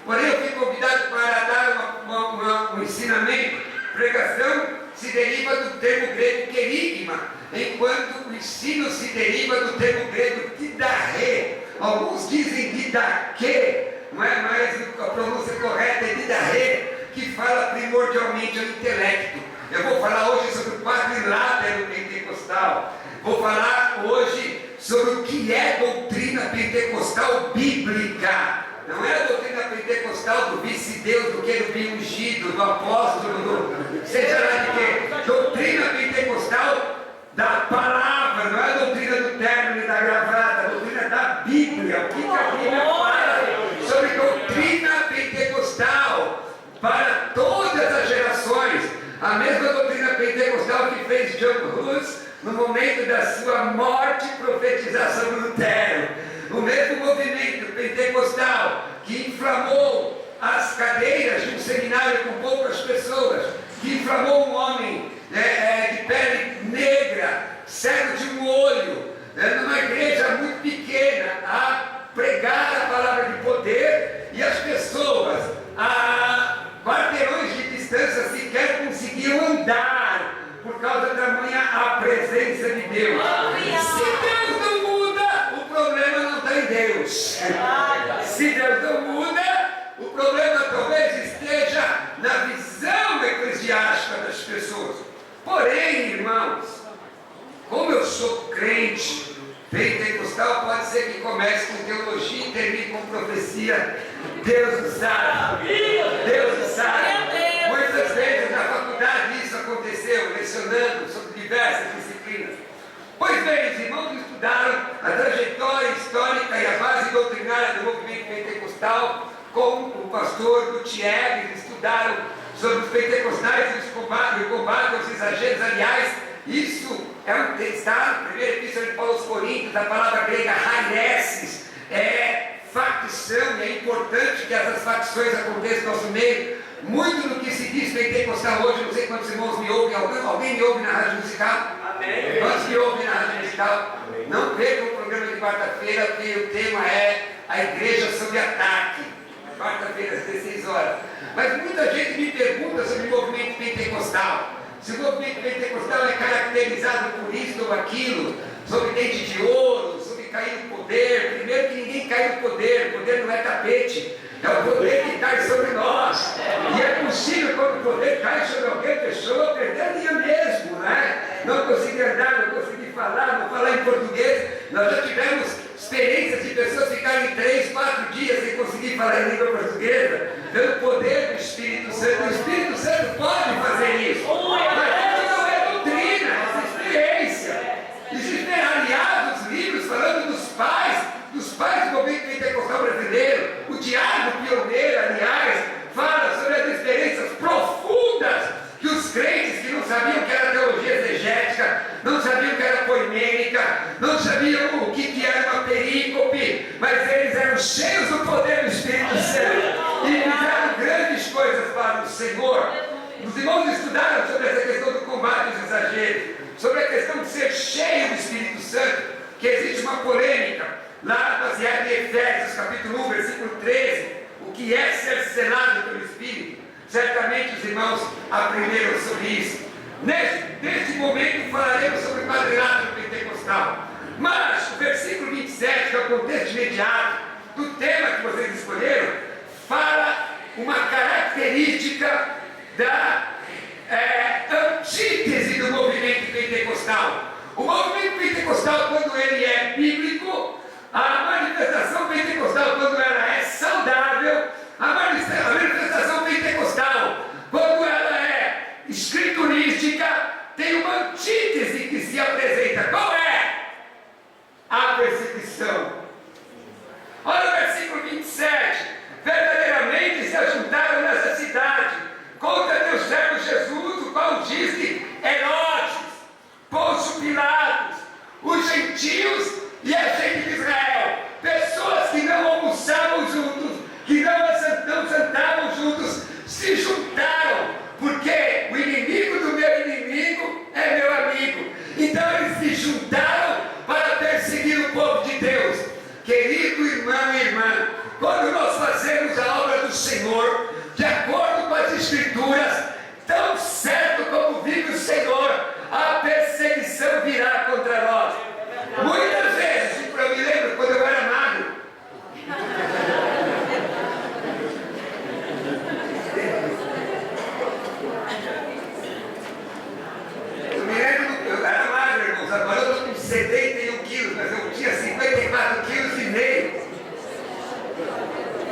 Porém, eu fui convidado para dar um ensinamento. Pregação se deriva do termo grego querigma, enquanto o ensino se deriva do termo grego didache. Alguns dizem didache, mas a pronúncia correta é didache, que fala primordialmente ao intelecto. Eu vou falar hoje sobre o quadrilátero pentecostal. Vou falar hoje sobre o que é doutrina pentecostal bíblica. Não é a doutrina pentecostal do vice-deus, do querubim ungido, do apóstolo, seja lá de quê. Doutrina pentecostal da palavra, não é a doutrina do terno e da gravata, a doutrina da Bíblia. O que a Bíblia fala sobre doutrina pentecostal para todas as gerações? A mesma doutrina pentecostal que fez John Hus, no momento da sua morte, profetizar sobre Lutero. O mesmo movimento pentecostal que inflamou as cadeiras de um seminário com poucas pessoas, que inflamou um homem de pele negra, cego de um olho, numa igreja muito pequena, a pregar a palavra de poder, e as pessoas a quarteirões de distância sequer conseguiam andar por causa da tamanha a presença de Deus. Se Deus não muda, o problema não está em Deus. Se Deus não muda, o problema talvez esteja na visão eclesiástica das pessoas. Porém, irmãos, como eu sou crente pentecostal, pode ser que comece com teologia e termine com profecia. Deus o sabe. Deus o sabe. Muitas vezes na faculdade isso aconteceu, lecionando sobre diversas disciplinas. Pois bem, os irmãos estudaram a trajetória histórica e a base doutrinária do movimento pentecostal com o pastor Gutierrez, estudaram sobre os pentecostais e o combate aos exageros. Aliás, isso está na primeira epístola de Paulo aos Coríntios, a palavra grega raineses, é facção, e é importante que essas facções aconteçam no nosso meio. Muito do que se diz pentecostal hoje, não sei quantos irmãos me ouvem, alguém me ouve na rádio musical? Amém. Quantos me ouvem na rádio musical? Amém. Não percam o programa de quarta-feira, porque o tema é a igreja sob ataque. Quarta-feira, às 16 horas. Mas muita gente me pergunta sobre o movimento pentecostal. Se o movimento pentecostal é caracterizado por isso ou aquilo, sobre dente de ouro, sobre cair no poder. Primeiro que ninguém cai no poder, o poder não é tapete. É o poder que cai sobre nós. E é possível, quando o poder cai sobre qualquer pessoa, perder a linha mesmo, né? Não conseguir andar, não conseguir falar, não falar em português. Nós já tivemos experiências de pessoas ficarem 3, 4 dias sem conseguir falar em língua portuguesa, pelo poder do Espírito Santo. O Espírito Santo pode fazer isso. Mas isso não é doutrina, é experiência. Existem, aliás, os livros falando dos pais do movimento pentecostal brasileiro. O Tiago, pioneiro, aliás, fala sobre as experiências profundas que os crentes que não sabiam que era teologia exegética, não sabiam que era poimênica, não sabiam o que era uma perícope, mas eles eram cheios do poder do Espírito Santo e fizeram grandes coisas para o Senhor. Os irmãos estudaram sobre essa questão do combate aos exageros, sobre a questão de ser cheio do Espírito Santo, que existe uma polêmica lá baseada em Efésios capítulo 1, versículo 13, o que é ser selado pelo Espírito. Certamente os irmãos aprenderam sobre isso. Neste momento falaremos sobre o quadrilátero pentecostal. Mas o versículo 27, que é o contexto imediato do tema que vocês escolheram, fala uma característica da antítese do movimento pentecostal. O movimento pentecostal, quando ele é bíblico, a manifestação pentecostal, quando ela é saudável, a manifestação pentecostal, quando ela é escriturística, tem uma antítese que se apresenta. Qual é? A perseguição. Olha o versículo 27. Verdadeiramente se ajuntaram nessa cidade contra teus Senhor, de acordo com as Escrituras, tão certo como vive o Senhor, a perseguição virá contra nós. Muitas vezes, eu me lembro quando eu era magro. Eu era magro, irmãos, agora eu estou com 71 quilos, mas eu tinha 54 quilos e meio.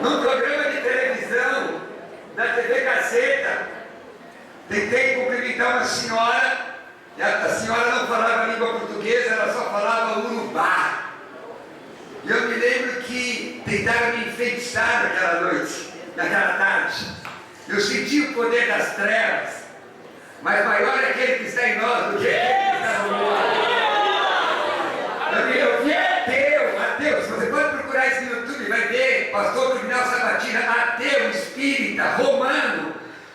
Num programa de televisão, na TV Gazeta, tentei cumprimentar uma senhora, e a senhora não falava a língua portuguesa, ela só falava urubá. E eu me lembro que tentaram me enfeitiçar naquela noite, naquela tarde. Eu senti o poder das trevas, mas maior é aquele que está em nós do que aquele que está no mundo. Eu vi ateu, você pode procurar isso no YouTube, vai ver, pastor Criminal Sabatina, ateu, espírita, romano,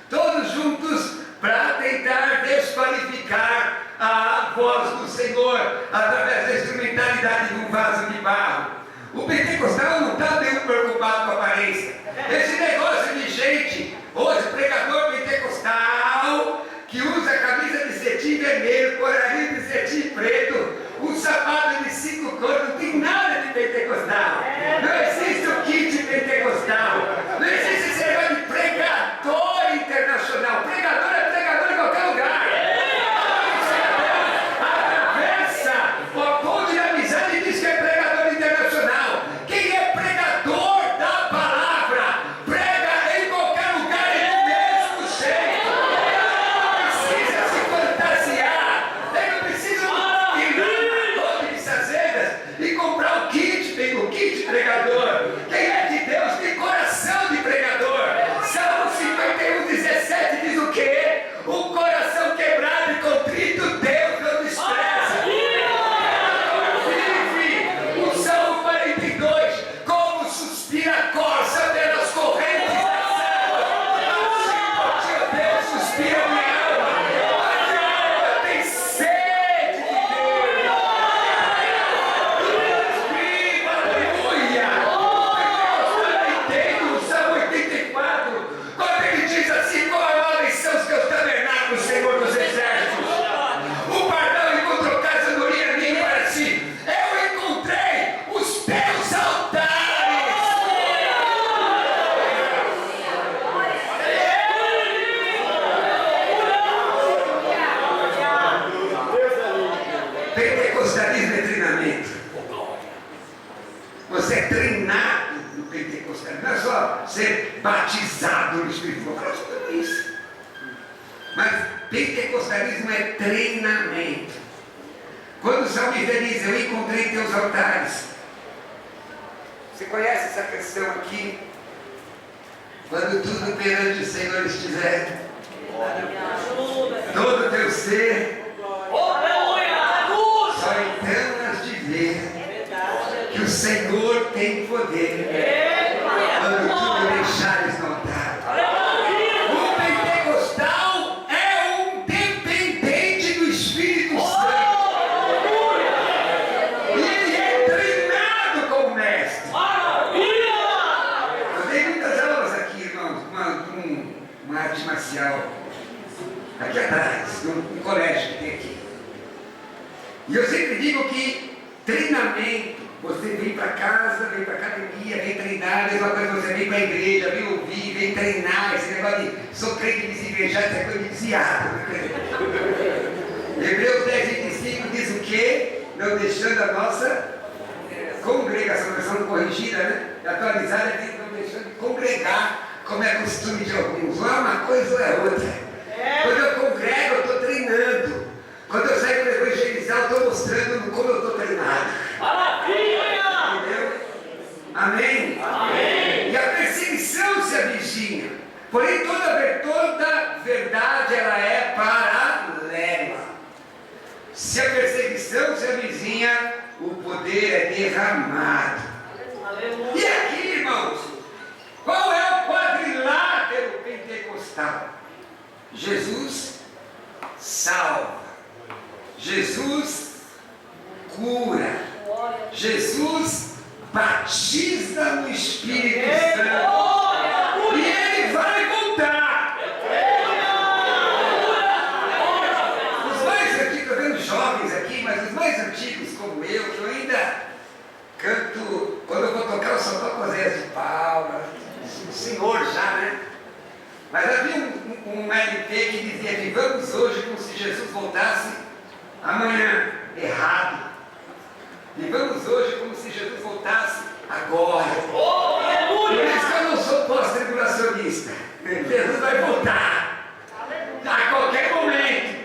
todos juntos para tentar desqualificar a voz do Senhor através da instrumentalidade de um vaso de barro. O pentecostal não está bem preocupado com a aparência. Esse negócio de gente, hoje, pregador pentecostal, que usa camisa de cetim vermelho, colarinho de cetim preto, um sapato de 5 cores, não tem nada de pentecostal. Não existe o kit pentecostal. Não existe esse negócio de pregador internacional. Pregador é pregador em qualquer lugar. Atravessa o ponto de amizade e diz que é pregador internacional. Quem é pregador da palavra, prega em qualquer lugar e do mesmo jeito. Não precisa se fantasiar. Ele não precisa ir lá na Sazedas e comprar o kit pregador. Quem é de Deus tem coração de pregador. Salmo 51:17 diz o quê? O coração quebrado e contrito Deus não despreza. Vive o Salmo 42, como suspira a corça pelas correntes das águas. Assim, ó Deus, suspira minha alma. A minha alma tem sede de Deus. Viva, aleluia. O entendo o Salmo 84, quando ele diz assim: quais são os teus tabernáculos, Senhor dos exércitos? O pardal encontrou casa no Iranim para si. Eu encontrei os teus altares. Pentecostalismo é treinamento. Você é treinado no pentecostalismo. Não é só ser batizado no Espírito. Eu falo tudo isso. Mas pentecostalismo é treinamento. Quando o salmista diz: eu encontrei teus altares. Você conhece essa canção aqui? Quando tudo perante o Senhor estiver, todo o teu ser, só então has de ver que o Senhor tem poder quando tudo deixares no altar. O pentecostal é um dependente do Espírito Santo. E ele é treinado como mestre. Eu dei muitas aulas aqui, irmãos, uma arte marcial, aqui atrás, num colégio que tem aqui. E eu sempre digo que treinamento, você vem para casa, vem para academia, vem treinar, mesma coisa você vem para a igreja, vem ouvir, vem treinar. Esse negócio de sou crente desinvejado, isso é coisa de desviado. Hebreus 10:25 diz o quê? Não deixando a nossa congregação, versão corrigida, né? Atualizada, diz não deixando de congregar, como é costume de alguns. Ou é uma coisa ou é outra. Quando eu congrego, eu estou treinando. Quando eu saio para evangelizar, eu estou mostrando como eu estou treinado. Entendeu? Amém? Amém? E a perseguição se avizinha. Porém, toda verdade ela é paralela. Se a perseguição se avizinha, o poder é derramado. Aleluia. E aqui, irmãos, qual é o quadrilátero pentecostal? Jesus salva. Jesus cura. Jesus batiza no Espírito Santo. E senhor já, né? Mas havia um LP que dizia: vivamos hoje como se Jesus voltasse amanhã. Errado. Vivamos hoje como se Jesus voltasse agora. Por isso que eu não sou pós-tribulacionista. Jesus vai voltar a qualquer momento.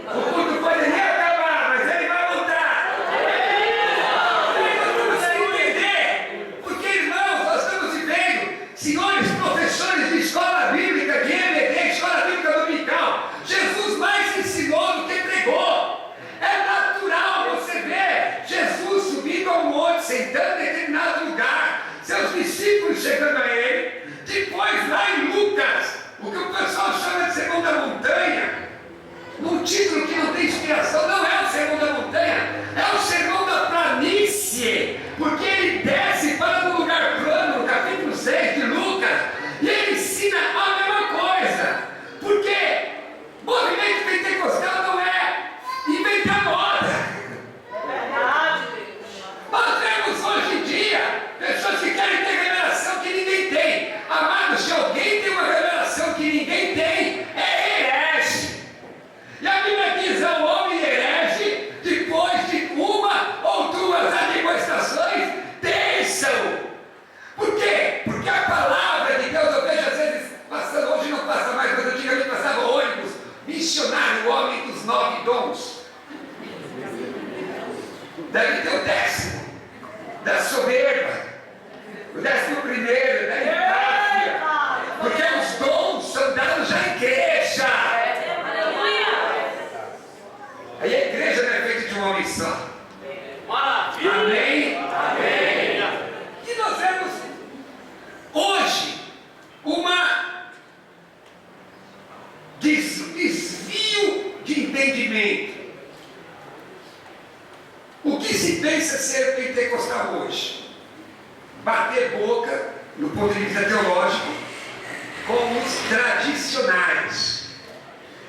O culto pode nem acabar, mas ele vai voltar. Nós vamos entender. Porque, irmãos, nós estamos vivendo, senhores professores de escola bíblica, de EBD, escola bíblica dominical, Jesus mais ensinou do que pregou. É natural você ver Jesus subindo ao monte, sentando em determinado lugar, seus discípulos chegando a ele. Depois, lá em Lucas, o que o pessoal chama de Sermão da Montanha, num título que não tem inspiração, não é o Sermão da Montanha, é o Sermão da Planície, porque ele desce para um lugar plano, no capítulo 6 de Lucas, e ele ensina a mesma coisa, porque movimento pentecostal não é inventar moda. Nós temos hoje em dia pessoas que querem ter revelação que ninguém tem. Amado, se alguém tem uma revelação que ninguém tem, é herege. E a Bíblia diz: ao homem herege, depois de uma ou duas admoestações, deixam. Por quê? Porque a palavra de Deus, eu vejo às vezes passando, hoje não passa mais, mas antigamente passava ônibus, missionário, o homem dos 9 dons. Deve ter o 10º, da soberba, o 11º, da empáfia, porque os dons são dados à igreja. Aí a igreja não é feita de um homem só. Amém? Amém. E nós vemos hoje uma desvio de entendimento. O que se pensa ser pentecostal hoje? Bater boca, no ponto de vista teológico, com os tradicionais.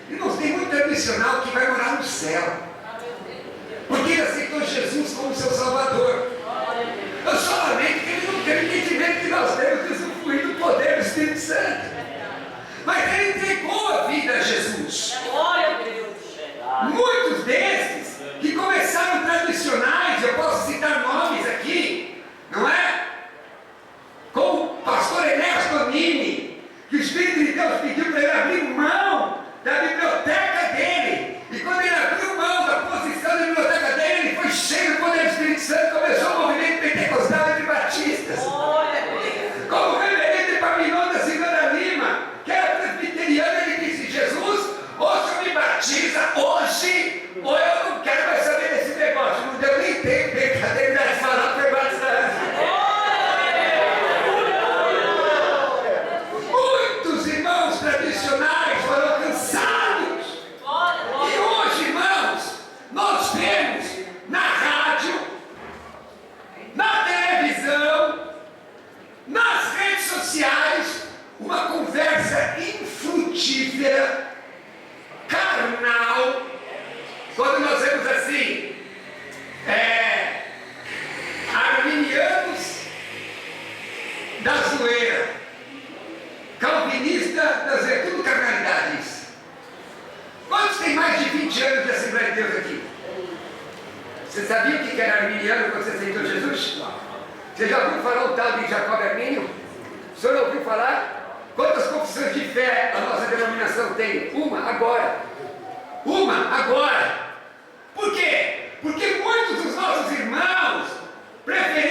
Irmãos, tem muito tradicional que vai morar no céu, porque ele aceitou Jesus como seu Salvador. Eu só lamento que ele não tem o entendimento que nós temos de usufruir do poder do Espírito Santo. Mas ele entregou a vida a Jesus. Muitos desses que começaram tradicionais, eu posso citar nomes aqui, não é? Como o pastor Enéas Tonini, que o Espírito de Deus pediu para ele abrir mão da biblioteca dele. E quando ele abriu mão da posição da biblioteca dele, ele foi cheio do poder do Espírito Santo, começou o movimento pentecostal entre batistas. Como o reverendo Epaminondas Silveira Lima, que era presbiteriano, ele disse: Jesus, ou o senhor me batiza hoje, ou eu não quero mais saber desse negócio. Não deu nem tempo de falar, foi batizado. Muitos irmãos tradicionais foram alcançados. E hoje, irmãos, nós vemos na rádio, na televisão, nas redes sociais, uma conversa infrutífera, carnal, quando nós vemos assim, arminianos da zoeira, calvinista da zoeira, tudo carnalidade isso. Quantos tem mais de 20 anos de Assembleia de Deus aqui? Você sabia o que era arminiano quando você aceitou Jesus? Você já ouviu falar o tal de Jacob Armínio? O senhor ouviu falar? Quantas confissões de fé a nossa denominação tem? Uma agora. Uma agora. Por quê? Porque muitos dos nossos irmãos preferiram